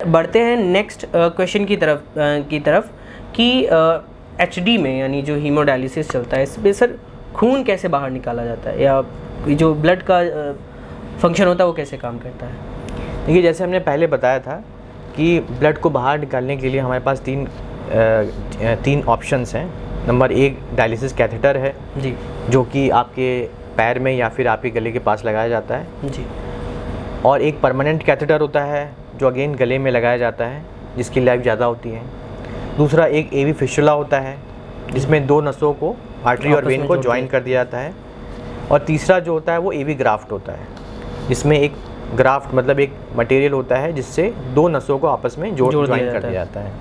बढ़ते हैं next question की तरफ कि एचडी में यानी जो हीमोडायलिसिस चलता है इसमें सर खून कैसे बाहर निकाला जाता है या जो ब्लड का फंक्शन होता है वो कैसे काम करता है? देखिए, जैसे हमने पहले बताया था कि ब्लड को बाहर निकालने के लिए हमारे पास तीन ऑप्शंस हैं। नंबर 1 डायलिसिस कैथेटर है जी, जो कि आपके पैर में या फिर आपके गले के पास लगाया जाता है जी। और एक परमानेंट कैथेटर होता है जो अगेन गले में लगाया जाता है, जिसकी लाइफ ज़्यादा होती है। दूसरा एक एवी फिशुला होता है जिसमें 2 नसों को, आर्टरी और वेन को ज्वाइन कर दिया जाता है। और तीसरा जो होता है वो एवी ग्राफ्ट होता है, जिसमें एक ग्राफ्ट मतलब एक मटेरियल होता है जिससे 2 नसों को आपस में ज्वाइन कर दिया जाता है।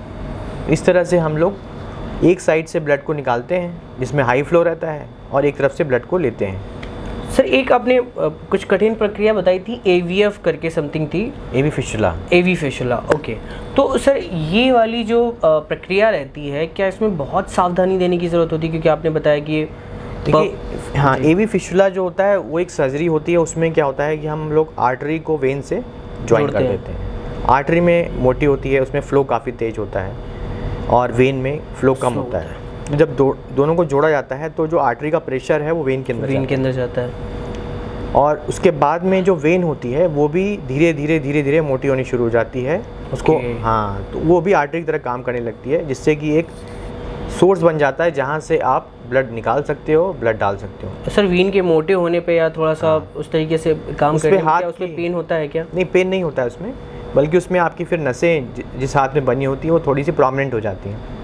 इस तरह से हम लोग एक साइड से ब्लड को निकालते हैं जिसमें हाई फ्लो रहता है और एक तरफ से ब्लड को लेते हैं। सर एक आपने कुछ कठिन प्रक्रिया बताई थी, AVF करके समथिंग थी, एवी फिशुला। ओके, तो सर ये वाली जो प्रक्रिया रहती है क्या इसमें बहुत सावधानी देने की ज़रूरत होती है? क्योंकि आपने बताया कि देखिए हाँ, एवी फिशुला जो होता है वो एक सर्जरी होती है। उसमें क्या होता है कि हम लोग आर्टरी को वेन से ज्वाइन कर देते हैं। आर्टरी में मोटी होती है, उसमें फ़्लो काफ़ी तेज़ होता है और वेन में फ़्लो कम होता है। जब दोनों को जोड़ा जाता है तो जो आर्टरी का प्रेशर है वो वेन के अंदर जाता है और उसके बाद में जो वेन होती है वो भी धीरे धीरे मोटी होनी शुरू हो जाती है उसको। हाँ, तो वो भी आर्टरी की तरह काम करने लगती है, जिससे कि एक सोर्स बन जाता है जहाँ से आप ब्लड निकाल सकते हो, ब्लड डाल सकते हो। सर वेन के मोटे होने पे या थोड़ा सा उस तरीके से काम करने पे उसमें पेन होता है क्या? नहीं, पेन नहीं होता है उसमें, बल्कि उसमें आपकी फिर नसें जिस हाथ में बनी होती है वो थोड़ी सी प्रोमिनेंट हो जाती हैं,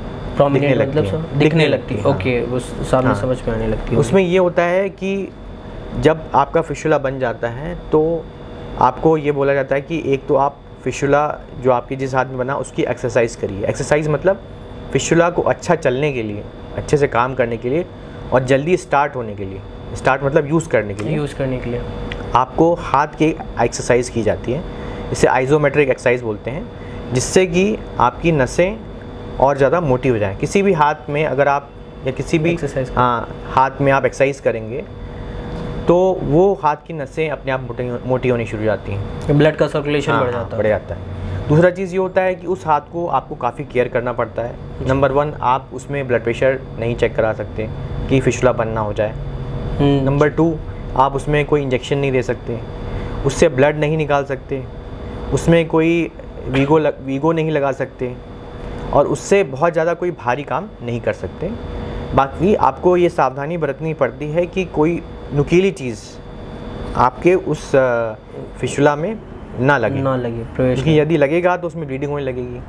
दिखने लगती है। ओके, वो सामने समझ में आने लगती है। उसमें ये होता है कि जब आपका फिशुला बन जाता है तो आपको ये बोला जाता है कि एक तो आप फिशुला जो आपकी जिस हाथ में बना उसकी एक्सरसाइज करिए। एक्सरसाइज मतलब फिशुला को अच्छा चलने के लिए, अच्छे से काम करने के लिए और जल्दी स्टार्ट होने के लिए, स्टार्ट मतलब यूज़ करने के लिए आपको हाथ की एक्सरसाइज की जाती है। इसे आइसोमेट्रिक एक्सरसाइज बोलते हैं, जिससे कि आपकी नसें और ज़्यादा मोटी हो जाए। किसी भी हाथ में अगर आप या किसी भी हाथ में आप एक्सरसाइज करेंगे तो वो हाथ की नसें अपने आप मोटी होनी शुरू हो जाती हैं, ब्लड का सर्कुलेशन बढ़ जाता है। दूसरा चीज़ ये होता है कि उस हाथ को आपको काफ़ी केयर करना पड़ता है। नंबर 1, आप उसमें ब्लड प्रेशर नहीं चेक करा सकते कि फिशुला बनना हो जाए। नंबर 2, आप उसमें कोई इंजेक्शन नहीं दे सकते, उससे ब्लड नहीं निकाल सकते, उसमें कोई वीगो नहीं लगा सकते और उससे बहुत ज़्यादा कोई भारी काम नहीं कर सकते। बाकी आपको ये सावधानी बरतनी पड़ती है कि कोई नुकीली चीज़ आपके उस फिशुला में ना लगे, क्योंकि यदि लगेगा तो उसमें ब्लीडिंग होने लगेगी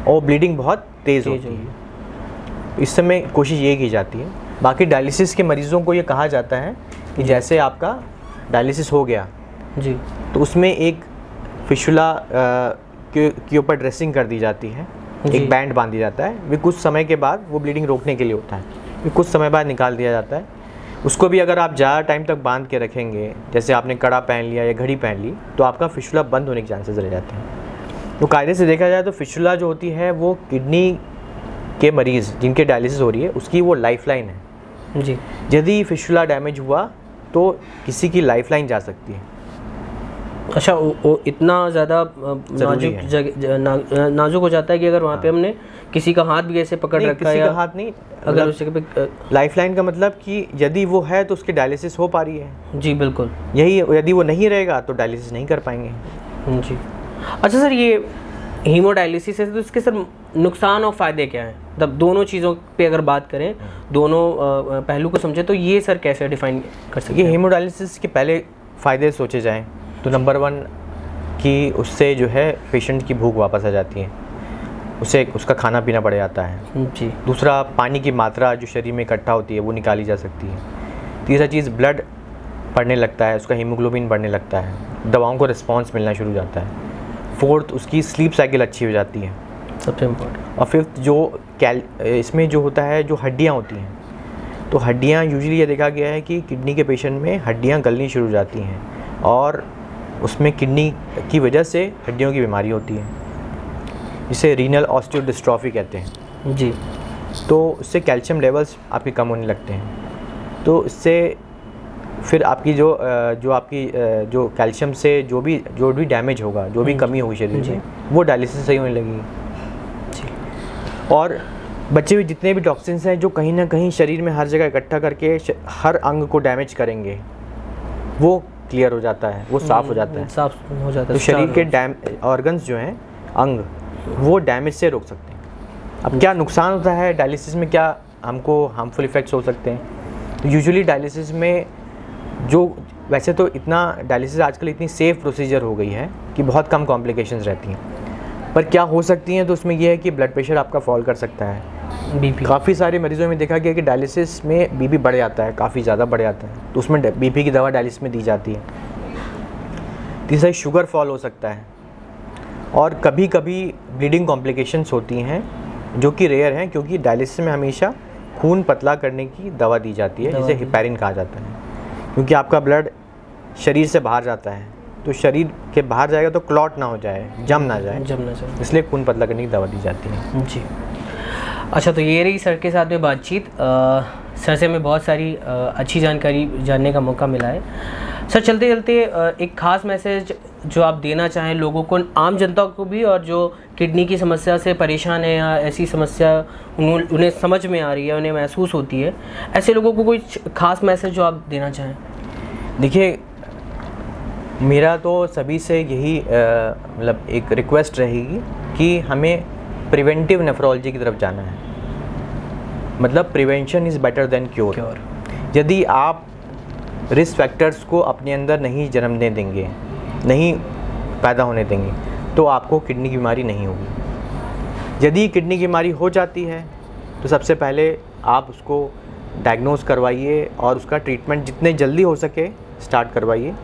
और ब्लीडिंग बहुत तेज़ होती है। इस समय कोशिश ये की जाती है। बाकी डायलिसिस के मरीज़ों को ये कहा जाता है कि जैसे आपका डायलिसिस हो गया जी, तो उसमें एक फिशुला के ऊपर ड्रेसिंग कर दी जाती है, एक बैंड बांध दिया जाता है। वे कुछ समय के बाद वो ब्लीडिंग रोकने के लिए होता है, वे कुछ समय बाद निकाल दिया जाता है। उसको भी अगर आप ज़्यादा टाइम तक बांध के रखेंगे, जैसे आपने कड़ा पहन लिया या घड़ी पहन ली, तो आपका फिशुला बंद होने के चांसेस रह जाते हैं। तो कायदे से देखा जाए तो फिशुला जो होती है वो किडनी के मरीज़ जिनके डायलिसिस हो रही है उसकी वो लाइफलाइन है जी। यदि फिशुला डैमेज हुआ तो किसी की लाइफलाइन जा सकती है। अच्छा, वो इतना ज़्यादा नाजुक हो जाता है कि अगर वहाँ पे हमने किसी का हाथ भी ऐसे पकड़ रखा है, किसी का हाथ नहीं, अगर उसके पे लाइफलाइन का मतलब कि यदि वो है तो उसकी डायलिसिस हो पा रही है। जी बिल्कुल, यही यदि वो नहीं रहेगा तो डायलिसिस नहीं कर पाएंगे जी। अच्छा सर, ये हीमोडायलिसिस है तो इसके सर नुकसान और फ़ायदे क्या हैं? मतलब दोनों चीज़ों पे अगर बात करें, दोनों पहलू को समझे तो ये सर कैसे डिफाइन कर सकते हैं? हीमोडायलिसिस के पहले फ़ायदे सोचे जाएँ तो नंबर 1 कि उससे जो है पेशेंट की भूख वापस आ जाती है, उसे उसका खाना पीना बढ़ जाता है जी। दूसरा, पानी की मात्रा जो शरीर में इकट्ठा होती है वो निकाली जा सकती है। तीसरा चीज़, ब्लड बढ़ने लगता है, उसका हीमोग्लोबिन बढ़ने लगता है, दवाओं को रिस्पॉन्स मिलना शुरू हो जाता है। फोर्थ, उसकी स्लीप साइकिल अच्छी हो जाती है, सबसे इम्पोर्टेंट। और फिफ्थ, जो इसमें जो होता है, जो हड्डियाँ होती हैं, तो हड्डियाँ यूजुअली ये देखा गया है कि किडनी के पेशेंट में हड्डियाँ गलनी शुरू हो जाती हैं और उसमें किडनी की वजह से हड्डियों की बीमारी होती है, जिसे रीनल ऑस्टियोडिस्ट्रॉफी कहते हैं जी। तो इससे कैल्शियम लेवल्स आपके कम होने लगते हैं, तो इससे फिर आपकी जो कैल्शियम से जो भी डैमेज होगा, जो भी कमी होगी शरीर में, वो डायलिसिस से सही होने लगेगी। और बचे हुए जितने भी टॉक्सिन्स हैं जो कहीं ना कहीं शरीर में हर जगह इकट्ठा करके हर अंग को डैमेज करेंगे, वो क्लियर हो जाता है, वो साफ़ हो जाता है, साफ हो जाता है। तो शरीर के ऑर्गन्स जो हैं, अंग, वो डैमेज से रोक सकते हैं। अब क्या नुकसान होता है डायलिसिस में, क्या हमको हार्मफुल इफ़ेक्ट्स हो सकते हैं? तो यूजुअली डायलिसिस में वैसे तो डायलिसिस आजकल इतनी सेफ़ प्रोसीजर हो गई है कि बहुत कम कॉम्प्लिकेशंस रहती हैं, पर क्या हो सकती हैं तो उसमें यह है कि ब्लड प्रेशर आपका फॉल कर सकता है, बीपी। काफ़ी सारे मरीजों में देखा गया कि डायलिसिस में बीपी बढ़ जाता है, काफ़ी ज़्यादा बढ़ जाता है, तो उसमें बीपी की दवा डायलिसिस में दी जाती है। तीसरा शुगर फॉल हो सकता है, और कभी कभी ब्लीडिंग कॉम्प्लिकेशंस होती हैं जो कि रेयर हैं, क्योंकि डायलिसिस में हमेशा खून पतला करने की दवा दी जाती है, जिसे हेपेरिन कहा जाता है, क्योंकि आपका ब्लड शरीर से बाहर जाता है, तो शरीर के बाहर जाएगा तो क्लॉट ना हो जाए, जम ना जाए, इसलिए खून पतला करने की दवा दी जाती है। जी, अच्छा, तो ये रही सर के साथ में बातचीत। सर से हमें बहुत सारी अच्छी जानकारी जानने का मौका मिला है। सर, चलते चलते एक ख़ास मैसेज जो आप देना चाहें लोगों को, आम जनता को भी, और जो किडनी की समस्या से परेशान है या ऐसी समस्या उन्हें समझ में आ रही है, उन्हें महसूस होती है, ऐसे लोगों को कोई ख़ास मैसेज जो आप देना चाहें? देखिए, मेरा तो सभी से यही मतलब एक रिक्वेस्ट रहेगी कि हमें प्रिवेंटिव नेफ्रोलॉजी की तरफ जाना है। मतलब prevention is better than cure. यदि आप रिस्क फैक्टर्स को अपने अंदर नहीं जन्मने देंगे, नहीं पैदा होने देंगे, तो आपको किडनी की बीमारी नहीं होगी। यदि किडनी की बीमारी हो जाती है तो सबसे पहले आप उसको डायग्नोज करवाइए और उसका ट्रीटमेंट जितने जल्दी हो सके स्टार्ट करवाइए।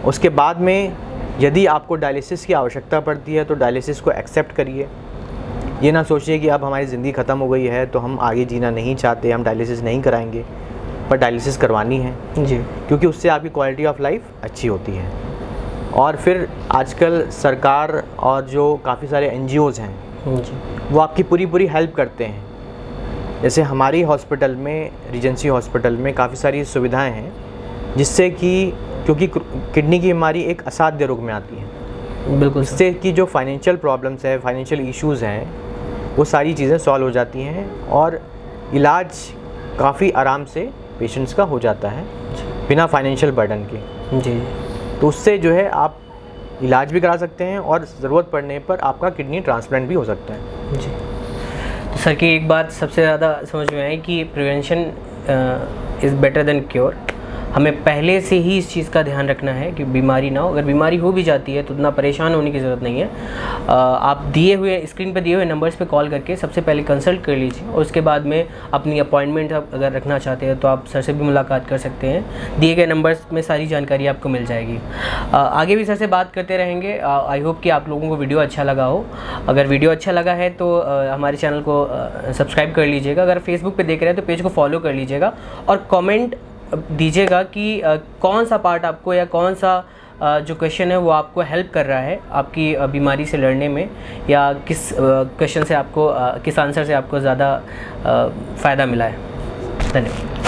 उसके बाद में यदि आपको डायलिसिस की आवश्यकता पड़ती है तो डायलिसिस को एक्सेप्ट करिए। ये ना सोचिए कि अब हमारी ज़िंदगी ख़त्म हो गई है तो हम आगे जीना नहीं चाहते, हम डायलिसिस नहीं कराएंगे, पर डायलिसिस करवानी है जी, क्योंकि उससे आपकी क्वालिटी ऑफ लाइफ अच्छी होती है। और फिर आजकल सरकार और जो काफ़ी सारे NGOs हैं जी, वो आपकी पूरी हेल्प करते हैं। जैसे हमारी हॉस्पिटल में, रीजेंसी हॉस्पिटल में काफ़ी सारी सुविधाएं हैं, जिससे कि क्योंकि किडनी की बीमारी एक असाध्य रोग में आती है, बिल्कुल, इससे कि जो फाइनेंशियल प्रॉब्लम्स है, फाइनेंशियल इश्यूज़ हैं, वो सारी चीज़ें सॉल्व हो जाती हैं और इलाज काफ़ी आराम से पेशेंट्स का हो जाता है बिना फाइनेंशियल बर्डन के। जी, तो उससे जो है आप इलाज भी करा सकते हैं और ज़रूरत पड़ने पर आपका किडनी ट्रांसप्लांट भी हो सकता है। जी। तो सर की एक बात सबसे ज़्यादा समझ में आई कि prevention is better than cure. हमें पहले से ही इस चीज़ का ध्यान रखना है कि बीमारी ना हो। अगर बीमारी हो भी जाती है तो उतना परेशान होने की ज़रूरत नहीं है। आप दिए हुए स्क्रीन पर दिए हुए नंबर्स पे कॉल करके सबसे पहले कंसल्ट कर लीजिए, और उसके बाद में अपनी अपॉइंटमेंट अगर रखना चाहते हैं तो आप सर से भी मुलाकात कर सकते हैं। दिए गए नंबर्स में सारी जानकारी आपको मिल जाएगी। आगे भी सर से बात करते रहेंगे। आई होप कि आप लोगों को वीडियो अच्छा लगा हो। अगर वीडियो अच्छा लगा है तो हमारे चैनल को सब्सक्राइब कर लीजिएगा। अगर फेसबुक पे देख रहे हैं तो पेज को फॉलो कर लीजिएगा, और कमेंट दीजिएगा कि कौन सा पार्ट आपको, या कौन सा जो क्वेश्चन है वो आपको हेल्प कर रहा है आपकी बीमारी से लड़ने में, या किस क्वेश्चन से आपको, किस आंसर से आपको ज़्यादा फ़ायदा मिला है। धन्यवाद।